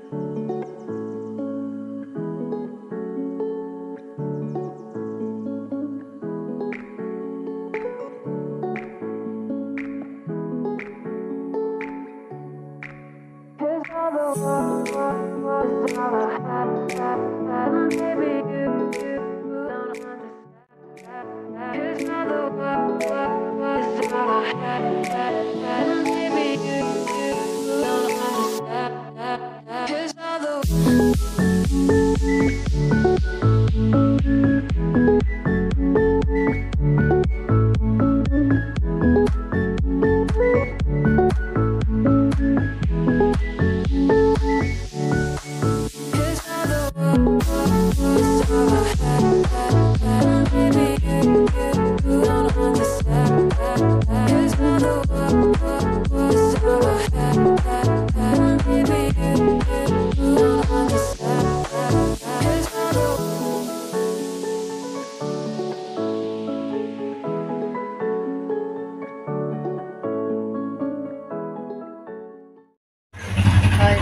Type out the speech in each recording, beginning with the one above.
High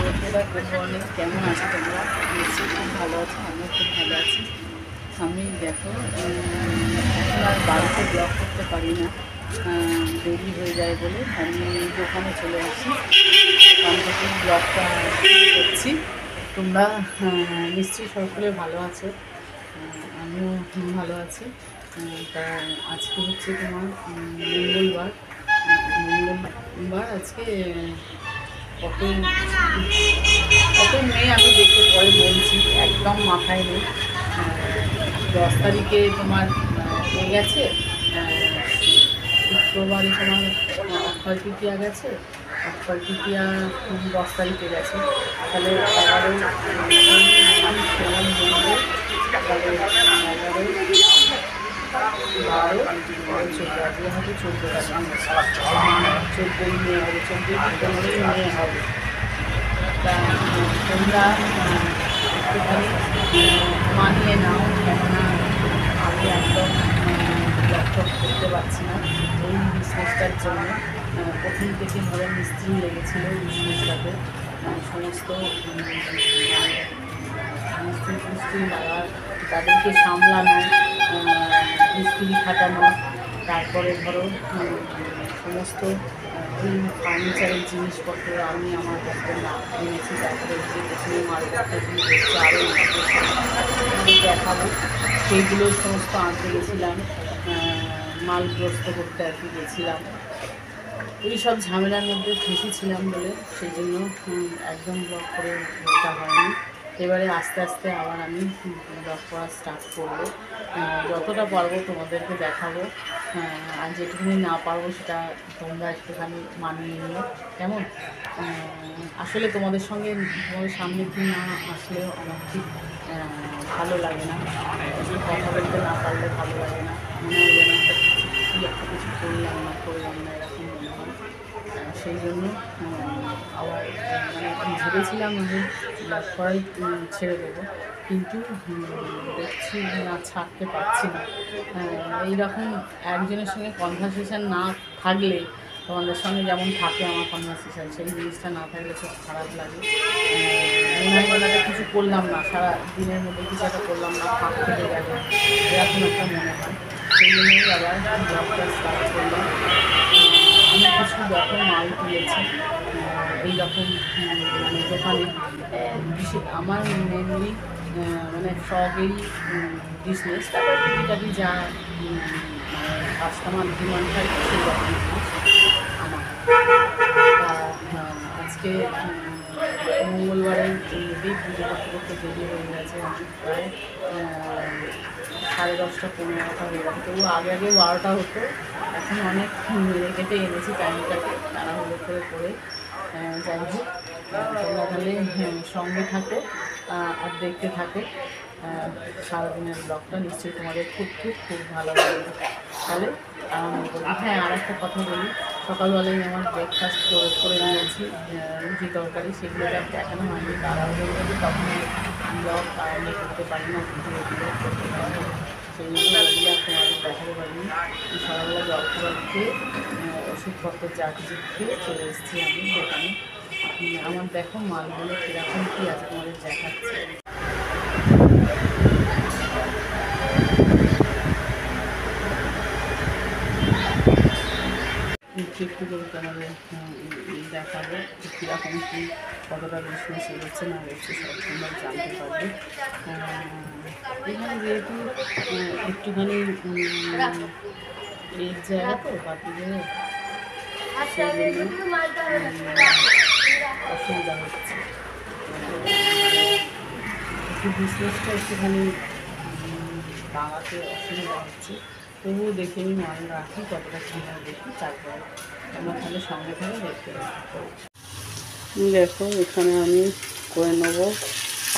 বন্ধুরা, good morning. কেমন আছো তোমরা? নিশ্চয়ই খুব ভালো আছো, আমিও খুব ভালো আছি। আমি দেখো এখন আর বাড়িতে ব্লগ করতে পারি না, দেরি হয়ে যায় বলে আমি দোকানে চলে আসি। দোকান থেকে ব্লগটা করছি। তোমরা নিশ্চয়ই সকলে ভালো আছো, আমিও ভালো আছি। তা আজকে হচ্ছে তোমার মঙ্গলবার। আজকে কত মেয়ে আমি দেখে পরে বলছি, একদম মাথায় নেই। 10 তারিখে তোমার হয়ে গেছে, শুক্রবারে তোমার অক্ষয় তৃতীয়া গেছে, অক্ষয় তৃতীয়া 10 তারিখে গেছে। তাহলে 11 তাহলে 11, 12, 14, আজকে হয়তো 14 14ই মে হবে, 14ই মে হবে। তা তোমরা একটুখানি মানিয়ে নাও, কেননা আমি একদম ল্যাপটপ করতে পারছি না এই বিজনেসটার জন্য। প্রথম থেকে ধরো মিস্ত্রি লেগেছিল বিজনেসটাতে, সমস্ত মিস্ত্রি লাগা, তাদেরকে সামলানো, মিস্ত্রি খাটানো, তারপরে ধরো সমস্ত ফার্নিচারের জিনিসপত্র আমি আমার হাসবেন্ড এনেছি। তারপরে যে পেছনে মালপত্র দিয়ে হচ্ছে আরও দেখাবো, সেইগুলো সমস্ত আনতে গেছিলাম, মালগ্রস্ত করতে আর কি গেছিলাম। এইসব ঝামেলার মধ্যে ফেঁসেছিলাম বলে সেই জন্য একদম ব্লগ করে ওঠা হয়নি। এবারে আস্তে আস্তে আবার আমি ব্লগ করা স্টার্ট করবো, যতটা পারবো তোমাদেরকে দেখাবো, আর যেটুকুনি না পারবো সেটা তোমরা একটুখানি মানিয়ে নিও, কেমন? আসলে তোমাদের সঙ্গে তোমাদের সামনে কি না আসলেও আমার ঠিক ভালো লাগে না, কথা বলতে না পারলে ভালো লাগে না, মনে হয় যেন একটা কিছু করলাম না এরকম মনে হয়। সেই জন্য আবার মানে ভেবেছিলাম যে ব্লগ করাই ছেড়ে দেবো, কিন্তু দেখছি না, ছাড়তে পারছি না। এইরকম একজনের সঙ্গে কনভারসেশান না থাকলে, তোমাদের সঙ্গে যেমন থাকে আমার কনভারসেশান, সেই জিনিসটা না থাকলে খুব খারাপ লাগে। মনে হয় একটা কিছু করলাম না, সারা দিনের মধ্যে কিছু একটা করলাম না, ফাঁক থেকে গেল, এরকম একটা মনে হয়। সেই জন্যই আবার ব্লগটা স্টার্ট করলাম। আমি কিছু দেখো মাল তুলেছি এইরকম, মানে দোকানে আমার মেনলি মানে ফ্রগেরই বিজনেস, তারপর টুকিটাকি যা কাস্টমার ডিমান্ড থাকে সেই রকম আমার। আজকে মঙ্গলবারের মধ্যেই পুজো করতে করতে দেরি হয়ে গেছে, আমি প্রায় 10:30, 15টা হয়ে গেছে। তবু আগে 12টা হতো, এখন অনেক মেরে কেটে এনেছি টাইমটাকে তাড়াহুড়ো করে। যাই হোক, তোমরা তাহলে সঙ্গে থাকো আর দেখতে থাকো সারাদিনের ব্লগটা, নিশ্চয়ই তোমাদের খুব ভালো লাগবে। তাহলে আরম্ভ করি। হ্যাঁ, আর একটা কথা বলি, সকালবেলায় আমার ব্রেকফাস্ট করে নিয়েছি, রুটি তরকারি, সেগুলো যা দেখানো হয়নি, তাড়াহুড়ো করি তখন ব্লগ আরম্ভ করতে পারি না, ভিডিও করতে পারি না, সেই জন্য ওগুলো তোমাদের দেখাতে পারিনি। সকালবেলা জলখাবার খেয়ে ওষুধপত্র যা কিছু খেয়ে চলে এসেছি আমি দোকানে। আমার দেখো মালগুলো কীরকম কী আছে তোমাদের দেখাচ্ছে। একটু করে তোমাদের দেখাবো কীরকম কী কতটা বিজনেস এগোচ্ছে না এগোচ্ছে সব তোমরা জানতে পারবে। এখানে যেহেতু একটুখানি এই জায়গা তো বাকি জায়গায় সেই জন্য অসুবিধা হচ্ছে, একটু বিজনেসটা একটুখানি বাড়াতে অসুবিধা হচ্ছে। তবুও দেখে নিই মাল রাখি কতটা কিনা দেখি, তারপরে আমরা তাহলে সঙ্গে সঙ্গে দেখতে পাবো। দেখো এখানে আমি করে নেবো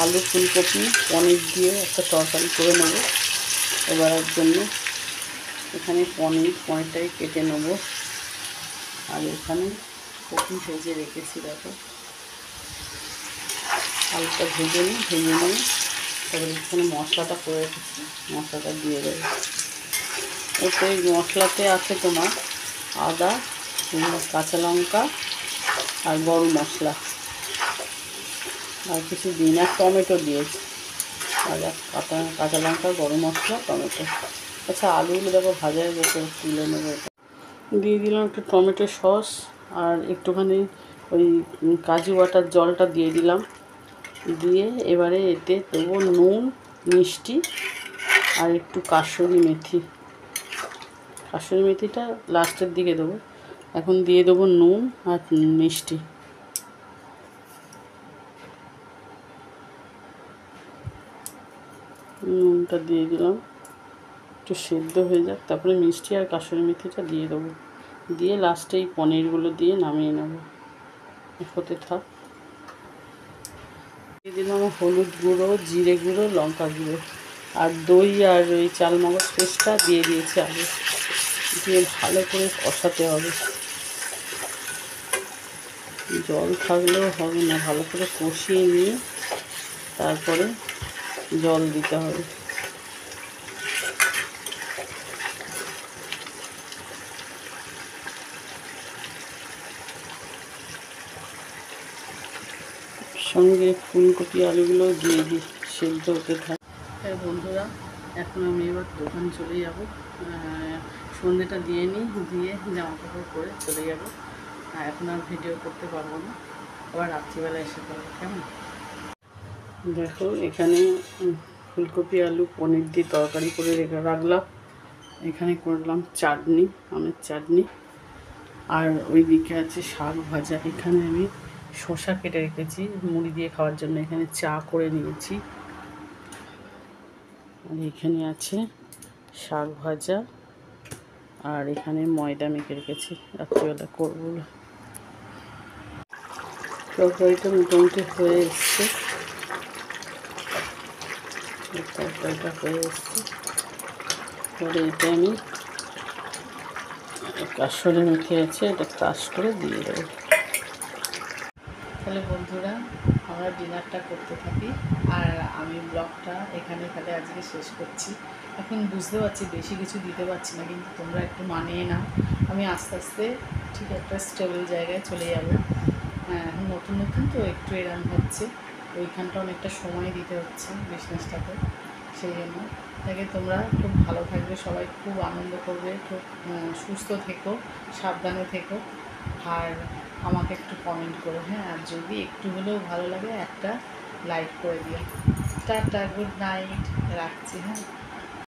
আলু ফুলকপি পনির দিয়ে একটা তরকারি করে নেবো এবারের জন্য। এখানে পনিরটাই কেটে নেবো, আর এখানে কপি ভেজে রেখেছি। দেখো আলুটা ভেজে নিই, তারপরে এখানে মশলাটা করে রেখেছি, মশলাটা দিয়ে দেবো। এতে মশলাতে আছে তোমার আদা, কাঁচা লঙ্কা আর গরম মশলা, আর কিছু দিন আর টমেটো দিয়েছি, কাঁচা লঙ্কা, গরম মশলা, টমেটো। আচ্ছা আলুগুলো দেখো ভাজা হয়ে গেছে, তুলে নেবো। দিয়ে দিলাম একটু টমেটো সস, আর একটুখানি ওই কাজু বাটার জলটা দিয়ে দিলাম। দিয়ে এবারে এতে দেবো নুন, মিষ্টি আর একটু কাসুরি মেথিটা লাস্টের দিকে দেবো। এখন দিয়ে দেবো নুন আর মিষ্টি। নুনটা দিয়ে দিলাম, একটু সেদ্ধ হয়ে যাক, তারপরে মিষ্টি আর কাসুরি মেথিটা দিয়ে দেবো। দিয়ে লাস্টে এই পনিরগুলো দিয়ে নামিয়ে নেবো, হতে থাক। দিয়ে দিলাম হলুদ গুঁড়ো, জিরে গুঁড়ো, লঙ্কা গুঁড়ো, আর দই আর ওই চালমগজ পেস্টটা দিয়ে দিয়েছি আগে। দিয়ে ভালো করে কষাতে হবে, জল থাকলেও হবে না, ভালো করে কষিয়ে নিয়ে তারপরে জল দিতে হবে। সঙ্গে ফুলকপি আলুগুলো দিয়ে দিই, সেদ্ধ হতে থাকে। হ্যাঁ বন্ধুরা, এখন আমি এবার দোকান চলে যাব, সন্ধ্যেটা দিয়ে নিই, দিয়ে জামা কাপড় পরে চলে যাব। এখন আর ভিডিও করতে পারবো না, আবার রাত্রিবেলা এসে করবো, কেমন? দেখো এখানে ফুলকপি আলু পনির দিয়ে তরকারি করে রাখলাম। এখানে করলাম চাটনি, আমের চাটনি, আর ওই দিকে আছে শাক ভাজা। এখানে আমি শসা কেটে রেখেছি মুড়ি দিয়ে খাওয়ার জন্য, এখানে চা করে নিয়েছি। আর এখানে আছে শাক ভাজা, আর এখানে ময়দা মেখে রেখেছি, রাত্রিবেলা করবো। তরকারিটা মোটামুটি হয়ে এসছে, পরে এটা আমি কাসুরি মেথি আছে, এটা ক্রাশ করে দিয়ে দেবো। তাহলে বন্ধুরা আমরা ডিনারটা করতে থাকি, আর আমি ব্লগটা এখানে তাহলে আজকে শেষ করছি। এখন বুঝতে পারছি বেশি কিছু দিতে পারছি না, কিন্তু তোমরা একটু মানিয়ে নাও, আমি আস্তে আস্তে ঠিক একটা স্টেবল জায়গায় চলে যাবো। এখন নতুন তো একটু এরম হচ্ছে, ওইখানটা অনেকটা সময় দিতে হচ্ছে বিজনেসটাকে, সেই জন্য তাকে তোমরা খুব ভালো থাকবে, সবাই খুব আনন্দ করবে, খুব সুস্থ থেকো, সাবধানে থেকো, আর আমাকে একটু কমেন্ট করো, হ্যাঁ, আর যদি একটু হলেও ভালো লাগে একটা লাইক করে দিও। টাটা, গুড নাইট, রাখছি, হ্যাঁ।